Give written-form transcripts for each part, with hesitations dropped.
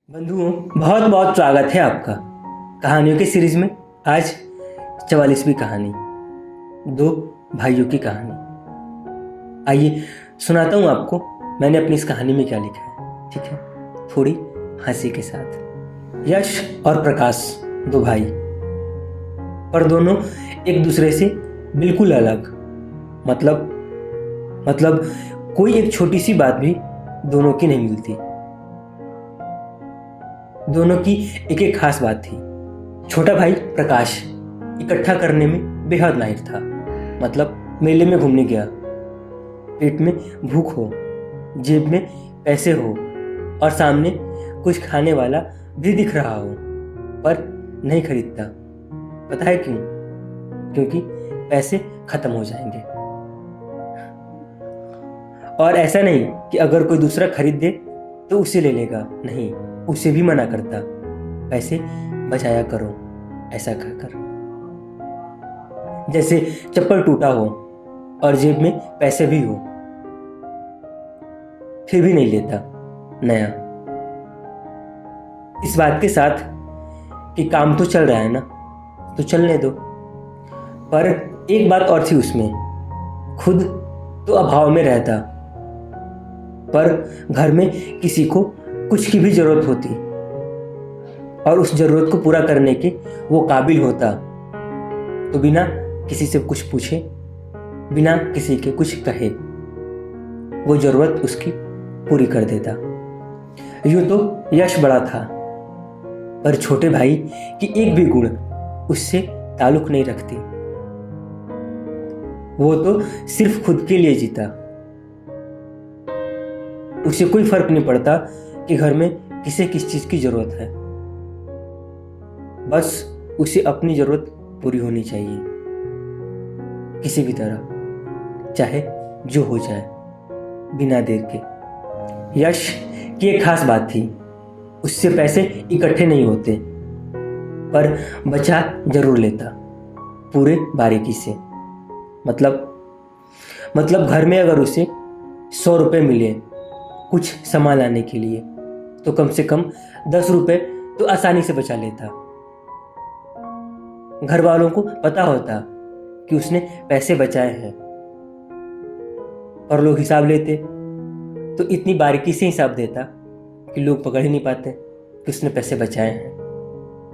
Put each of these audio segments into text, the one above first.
बंधुओं, बहुत बहुत स्वागत है आपका कहानियों की सीरीज में। आज 44वीं कहानी, दो भाइयों की कहानी। आइए सुनाता हूँ आपको मैंने अपनी इस कहानी में क्या लिखा है। ठीक है, थोड़ी हंसी के साथ। यश और प्रकाश दो भाई, पर दोनों एक दूसरे से बिल्कुल अलग। मतलब कोई एक छोटी सी बात भी दोनों की नहीं मिलती। दोनों की एक एक खास बात थी। छोटा भाई प्रकाश इकट्ठा करने में बेहद माहिर था। मतलब मेले में घूमने गया, पेट में भूख हो, जेब में पैसे हो और सामने कुछ खाने वाला भी दिख रहा हो, पर नहीं खरीदता। पता है क्यों? क्योंकि पैसे खत्म हो जाएंगे। और ऐसा नहीं कि अगर कोई दूसरा खरीद दे तो उसे ले लेगा, नहीं, उसे भी मना करता। पैसे बचाया करो, ऐसा कहकर। जैसे चप्पल टूटा हो और जेब में पैसे भी हो, फिर भी नहीं लेता नया। इस बात के साथ कि काम तो चल रहा है ना, तो चलने दो। पर एक बात और थी उसमें, खुद तो अभाव में रहता, पर घर में किसी को कुछ की भी जरूरत होती और उस जरूरत को पूरा करने के वो काबिल होता, तो बिना किसी से कुछ पूछे, बिना किसी के कुछ कहे, वो जरूरत उसकी पूरी कर देता। यूं तो यश बड़ा था, पर छोटे भाई की एक भी गुण उससे ताल्लुक नहीं रखती। वो तो सिर्फ खुद के लिए जीता। उसे कोई फर्क नहीं पड़ता कि घर में किसे किस चीज की जरूरत है, बस उसे अपनी जरूरत पूरी होनी चाहिए, किसी भी तरह, चाहे जो हो जाए, बिना देर के। यश की एक खास बात थी, उससे पैसे इकट्ठे नहीं होते, पर बचा जरूर लेता, पूरे बारीकी से। मतलब घर में अगर उसे 100 रुपये मिले कुछ सामान लाने के लिए, तो कम से कम 10 रुपये तो आसानी से बचा लेता। घर वालों को पता होता कि उसने पैसे बचाए हैं, और लोग हिसाब लेते तो इतनी बारीकी से हिसाब देता कि लोग पकड़ ही नहीं पाते कि उसने पैसे बचाए हैं,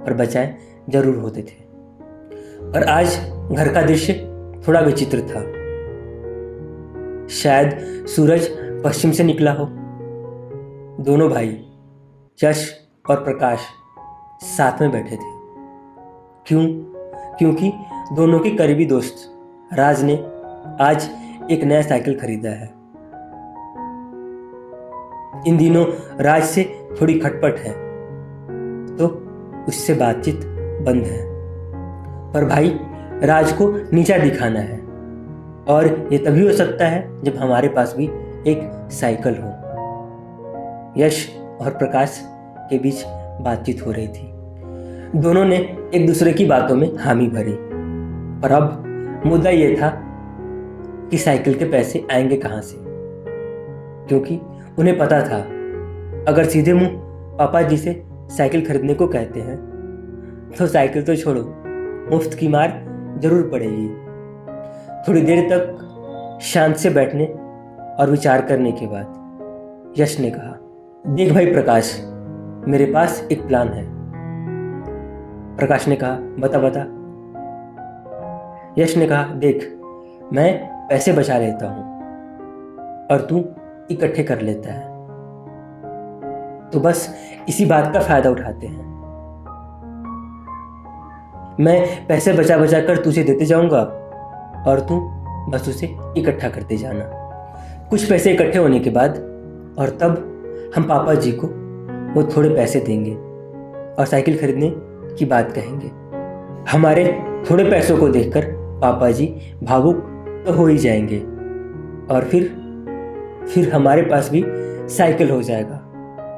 पर बचाए जरूर होते थे। और आज घर का दृश्य थोड़ा विचित्र था। शायद सूरज पश्चिम से निकला हो। दोनों भाई यश और प्रकाश साथ में बैठे थे। क्योंकि दोनों के करीबी दोस्त राज ने आज एक नया साइकिल खरीदा है। इन दिनों राज से थोड़ी खटपट है, तो उससे बातचीत बंद है। पर भाई, राज को नीचा दिखाना है, और ये तभी हो सकता है जब हमारे पास भी एक साइकिल हो। यश और प्रकाश के बीच बातचीत हो रही थी। दोनों ने एक दूसरे की बातों में हामी भरी, पर अब मुद्दा यह था कि साइकिल के पैसे आएंगे कहां से, क्योंकि उन्हें पता था अगर सीधे मुंह पापा जी से साइकिल खरीदने को कहते हैं तो साइकिल तो छोड़ो, मुफ्त की मार जरूर पड़ेगी। थोड़ी देर तक शांत से बैठने और विचार करने के बाद यश ने कहा, देख भाई प्रकाश, मेरे पास एक प्लान है। प्रकाश ने कहा, बता। यश ने कहा, देख, मैं पैसे बचा लेता हूं और तू इकट्ठे कर लेता है, तो बस इसी बात का फायदा उठाते हैं। मैं पैसे बचा कर तुझे देते जाऊंगा और तू बस उसे इकट्ठा करते जाना। कुछ पैसे इकट्ठे होने के बाद, और तब हम पापा जी को वो थोड़े पैसे देंगे और साइकिल खरीदने की बात कहेंगे। हमारे थोड़े पैसों को देखकर पापा जी भावुक तो हो ही जाएंगे, और फिर हमारे पास भी साइकिल हो जाएगा,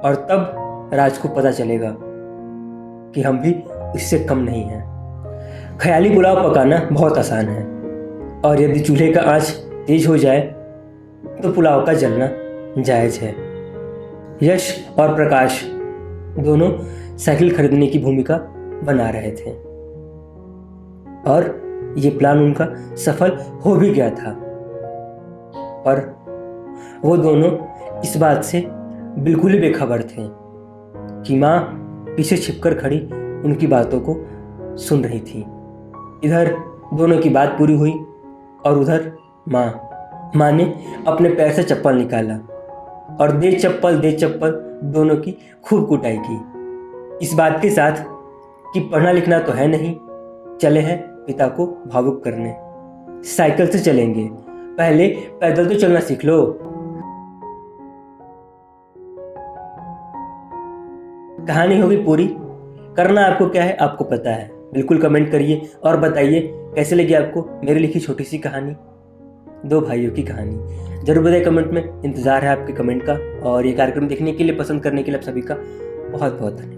और तब राज को पता चलेगा कि हम भी उससे कम नहीं हैं। ख्याली पुलाव पकाना बहुत आसान है, और यदि चूल्हे का आंच तेज हो जाए तो पुलाव का जलना जायज है। यश और प्रकाश दोनों साइकिल खरीदने की भूमिका बना रहे थे और ये प्लान उनका सफल हो भी गया था। पर वो दोनों इस बात से बिल्कुल ही बेखबर थे कि माँ पीछे छिपकर खड़ी उनकी बातों को सुन रही थी। इधर दोनों की बात पूरी हुई और उधर माँ ने अपने पैर से चप्पल निकाला और दे चप्पल दोनों की खूब कुटाई की, इस बात के साथ कि पढ़ना लिखना तो है नहीं, चले हैं पिता को भावुक करने, साइकिल से चलेंगे, पहले पैदल तो चलना सीख लो। कहानी होगी पूरी। करना आपको क्या है आपको पता है। बिल्कुल कमेंट करिए और बताइए कैसे लगी आपको मेरी लिखी छोटी सी कहानी, दो भाइयों की कहानी। जरूर बताइए कमेंट में, इंतजार है आपके कमेंट का। और ये कार्यक्रम देखने के लिए, पसंद करने के लिए आप सभी का बहुत बहुत धन्यवाद।